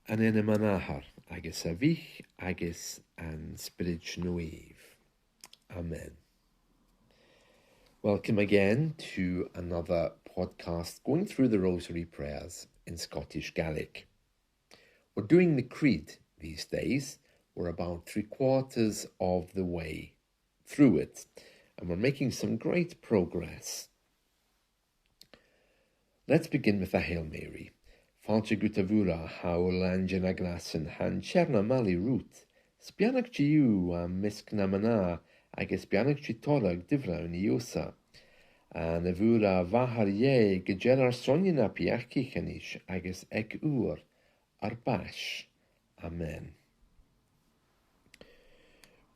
An enemanahar, agus a bhích, agus an Spiorad Naomh. Amen. Welcome again to another podcast going through the Rosary prayers in Scottish Gaelic. We're doing the Creed these days. We're about 3/4 of the way through it, and we're making some great progress. Let's begin with a Hail Mary. Fáilte go bhfuair haol ghineadh han chearna mali root, spianach diú a misc na maná, agus spianach di torag dh'ifrinn Ìosa, a na bhfuair bhahar go deir sonne na piachcichanis, agus ag uair ar bash. Amen.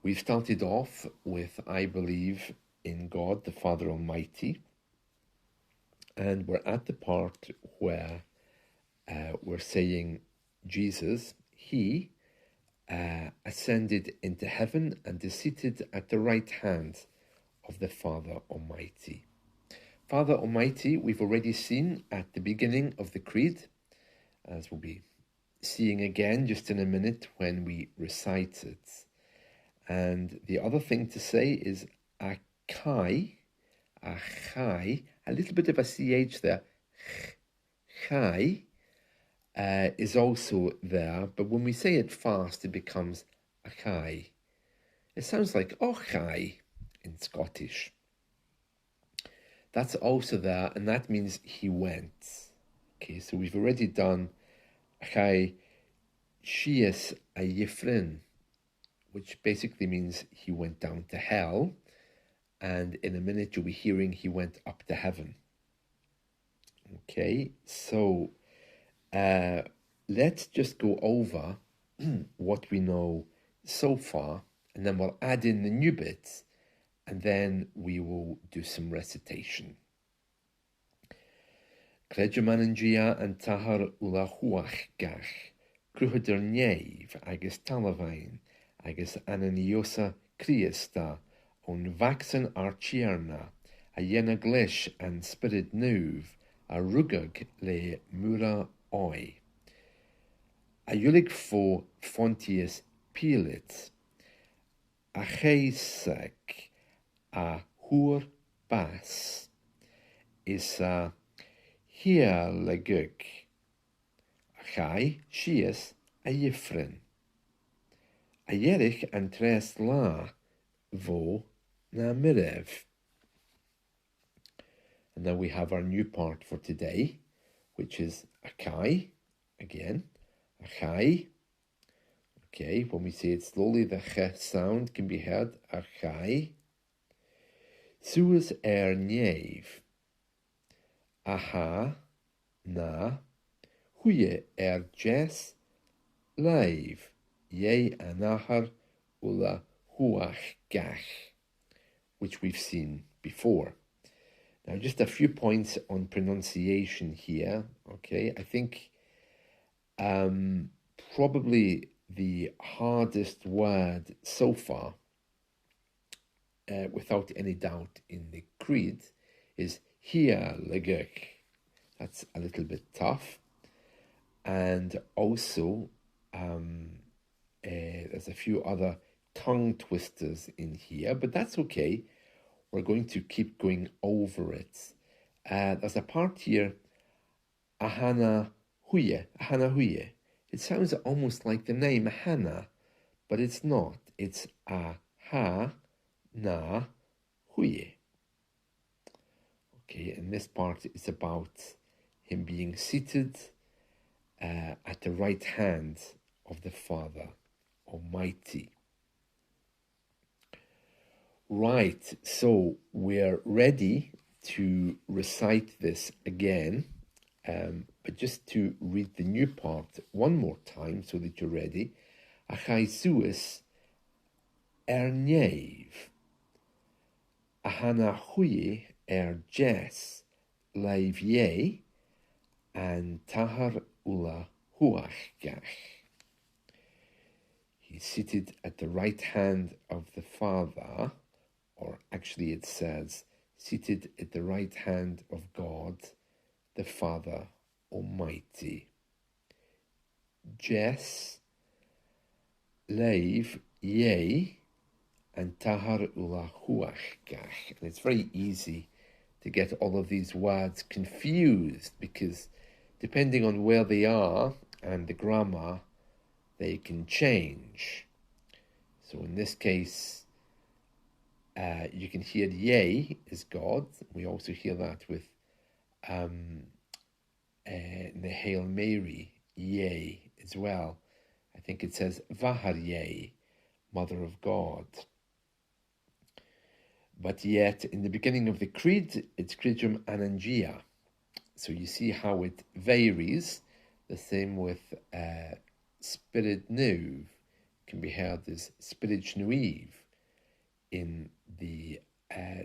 We've started off with I believe in God the Father Almighty, and we're at the part where we're saying Jesus, he ascended into heaven and is seated at the right hand of the Father Almighty. Father Almighty, we've already seen at the beginning of the Creed, as we'll be seeing again just in a minute when we recite it. And the other thing to say is achai, a little bit of a CH there, chai, is also there, but when we say it fast, it becomes achai. It sounds like ochai in Scottish. That's also there, and that means he went. Okay, so we've already done achai sìos a dh'ifrinn, which basically means he went down to hell, and in a minute you'll be hearing he went up to heaven. Okay, so let's just go over what we know so far, and then we'll add in the new bits, and then we will do some recitation. Creideam an t-Athair uile-chumhachdach, Cruthadair neimh, agus talmhuinn, agus an Ìosa Crìosda, on Mhac-san ar Tighearna, a ghineadh leis an Spiorad Naomh, a rugadh le Moir Òigh. A uile-chumhachdach fo Phontius Pilat, a cheusadh, a fhuair bas, Ìosa dh'fhuilig, a chaidh sìos a dh'ifrinn. A dh'èirich an treas latha na mairbh. And then we have our new part for today, which is a chaidh, again, a chaidh. Okay, when we say it slowly, the ch sound can be heard, a chaidh. Sìos neimh, a ha, na, huair leis, an uile-chumhachdach, which we've seen before. Now, just a few points on pronunciation here, okay? I think probably the hardest word so far, without any doubt in the Creed, is uile-chumhachdach. That's a little bit tough. And also, there's a few other tongue twisters in here, but that's okay. We're going to keep going over it. There's a part here, ahana huye. It sounds almost like the name Hannah, but it's not. It's aha na huye. Okay, and this part is about him being seated at the right hand of the Father Almighty. Right, so we're ready to recite this again, but just to read the new part one more time so that you're ready. Achai sìos neimh, ahana huair jes leis an t-Athair uile-chumhachdach. He's seated at the right hand of the Father, or actually it says, seated at the right hand of God, the Father Almighty. jes, leis, yea, and t-Athair uile-chumhachdach. And it's very easy to get all of these words confused because depending on where they are and the grammar, they can change. So in this case, you can hear yea is God. We also hear that with the Hail Mary, yea, as well. I think it says Mhac-san, yea, Mother of God. But yet, in the beginning of the Creed, it's Creideam Anangia. So you see how it varies. The same with Spiorad Naomh can be heard as Spiorad Naomh in the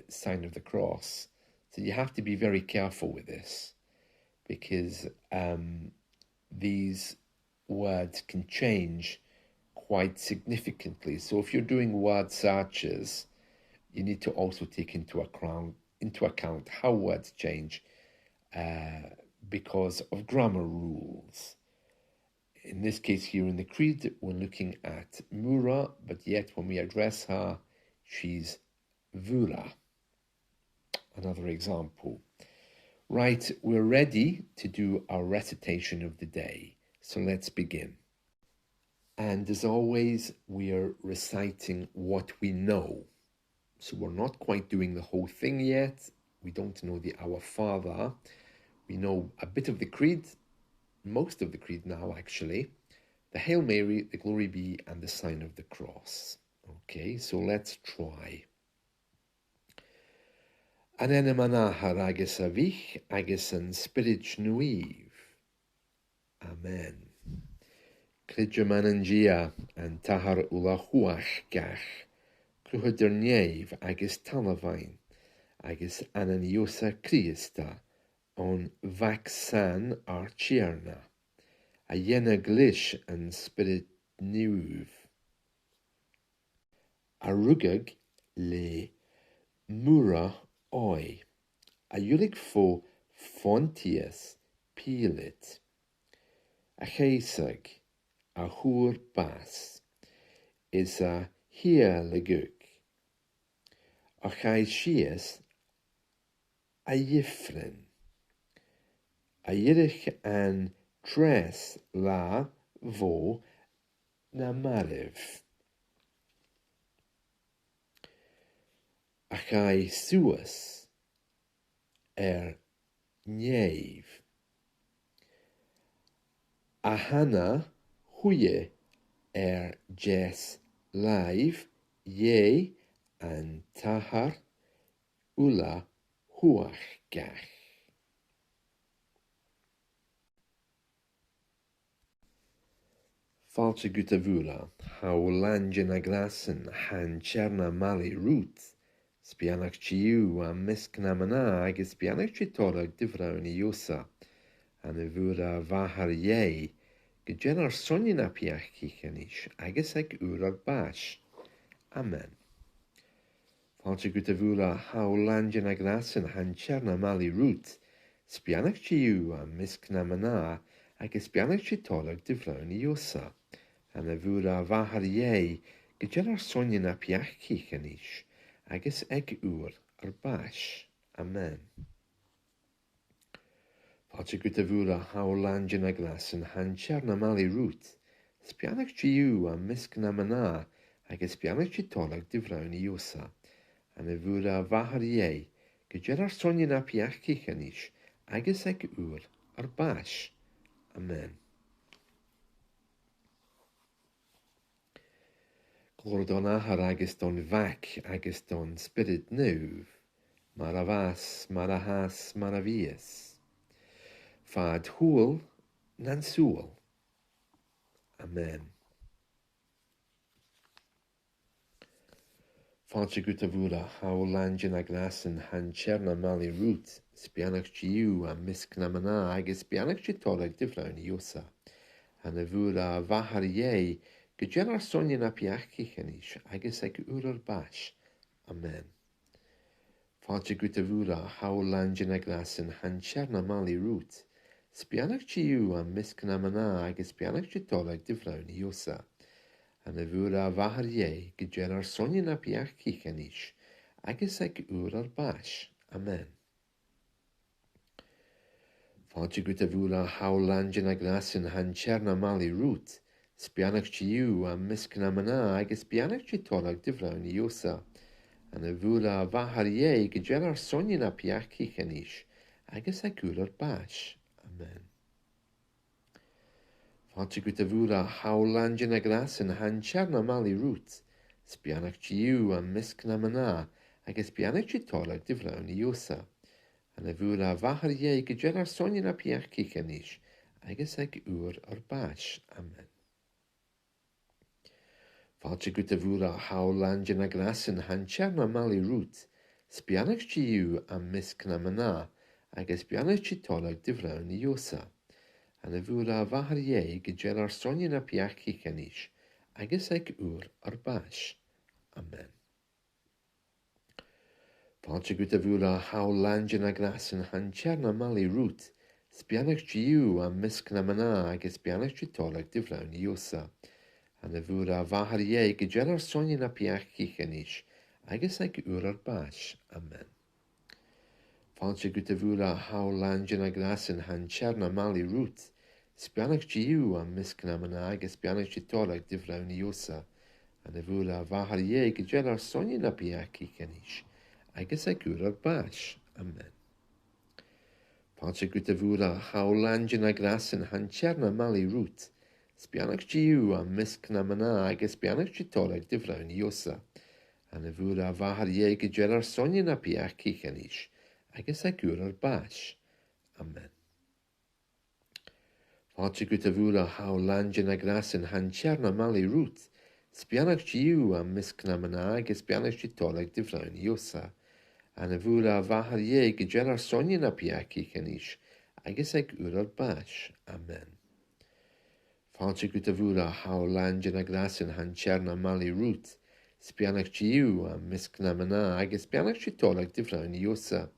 sign of the cross. So you have to be very careful with this because these words can change quite significantly. So if you're doing word searches, you need to also take into account how words change because of grammar rules. In this case here in the Creed, we're looking at Mura, but yet when we address her, she's Mhuire. Another example. Right, we're ready to do our recitation of the day. So let's begin. And as always, we are reciting what we know. So we're not quite doing the whole thing yet. We don't know the Our Father. We know a bit of the Creed, most of the Creed now actually. The Hail Mary, the Glory Be, and the sign of the cross. Okay, so let's try. Anen manahar agus a vich, agus an Spiorad Naomh. Amen. Creideam Anangia and t-Athair uile-chumhachdach. Cruthadair neimh agus talmhuinn, agus anan Ìosa Crìosda, on Mhac-san ar Tighearna, a ghineadh leis an Spiorad Naomh. A rugadh le Moir Òigh, a dh'fhuilig fó Phontius Pilat, a cheusadh, a fhuair bas, is a uile-chumhachdach, a chaidh sìos, a dh'ifrinn, a dh'èirich an treas latha na mairbh, a chaidh sìos neimh, a hana thuaidh jes leis, yea, and t-Athair uile-chumhachdach. Fáilte guta bhuaile, how lange na glasan han Tighearna mali root, spianach chiu a misknamana agus spianach chitorag dh'ifrinn Ìosa, and a bhuaire Mhac-san yea, ghearr sonnin a piach chichanis, agus ag uair bash. Amen. Fáilte guta bhuaile, how lange na glasan han Tighearna mali root, spianach chiu a misknamana agus spianach chitorag dh'ifrinn Ìosa, and a bhuaire Mhac-san yea, ghearr sonnin a piach chichanis, agus ag uair bash. Amen. Fáilte guta bhuaile, how lange na glasan han Tighearna mali root, spianach chiu a misknamana agus spianach chitorag dh'ifrinn Ìosa, and a bhuaire Mhac-san yea, ghearr sonnin a piach chichanis, agus ag uair bash. Amen. Glor don Athair agus don Mhac agus don Spiorad Naomh, mairbh, mairbh, fad húil nan súil. Amen. Fáilte guta bhuaile, how lange na glasan han Tighearna mali root, spianach chiu a misknamana agus spianach chitorag dh'ifrinn Ìosa, and a bhuaire Mhac-san yea, ghearr sonnin a piach chichanis, agus ag uair bash. Amen. Fáilte guta bhuaile, how lange na glasan han Tighearna mali root, Spianach tiú am miscnamana agus spianach titolach dh'ifrinn Ìosa. An a bhúra bhahar dhé go déir ar sonin na piach cichanis, agus ag úr ar bais. Amen. Fáilte gut a bhúra howlanjan a glasin han Tìhearna mali rút, spianach tiú am miscnamana agus spianach titolach dh'ifrinn Ìosa. An a bhúra bhahar dhé go déir ar sonin na piach cichanis, agus ag úr ar bais. Amen. Fáilte gut a bhúra howlanjan a glasin han Tìhearna mali rút, spianach tiú am miscnamana agus spianach titolach dh'ifrinn Ìosa. An a bhúra bhahar dhé go déir ar sonin na piach cichanis, agus ag úr ar bais. Amen. Fáilte gut a bhúra howlanjan a glasin han Tìhearna mali rút, spianach tiú am miscnamana agus spianach titolach dh'ifrinn Ìosa. An a bhúra bhahar dhé go déir ar sonin na piach cichanis, agus ag úr ar bais. Amen. Fáilte gut a bhúra howlanjan a glasin han Tìhearna mali rút, spianach tiú am miscnamana agus spianach titolach dh'ifrinn Ìosa. An a bhúra bhahar dhé go déir ar sonin na piach cichanis, agus ag úr ar bais. Amen. Fáilte gut a bhúra howlanjan a glasin han Tìhearna mali rút, spianach tiú am miscnamana agus spianach titolach dh'ifrinn Ìosa. An a bhúra bhahar dhé go déir ar sonin na piach cichanis, agus ag úr ar bais. Amen. Fáilte gut a bhúra howlanjan a glasin han Tìhearna mali rút, spianach tiú am miscnamana agus spianach titolach dh'ifrinn Ìosa. An a bhúra bhahar dhé go déir ar sonin na piach cichanis, agus ag úr ar bais. Amen. Fáilte gut a bhúra howlanjan a glasin han Tìhearna mali rút, spianach tiú am miscnamana agus spianach titolach dh'ifrinn Ìosa. An a bhúra bhahar dhé go déir ar sonin na piach cichanis, agus ag úr ar bais. Amen. Fáilte gut a bhúra howlanjan a glasin han Tìhearna mali rút, spianach tiú am miscnamana agus spianach titolach dh'ifrinn Ìosa.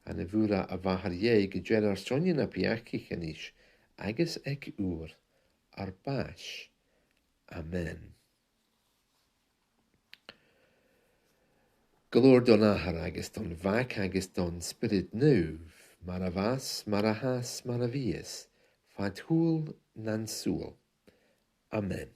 An a bhúra bhahar dhé go déir ar sonin na piach cichanis, agus ag úr ar bais. Amen. Glór don ahar agus don bhac agus don Spiorad Naomh, mar a bhas, mar a has, mar a bhíos, fad húil nan súil. Amen.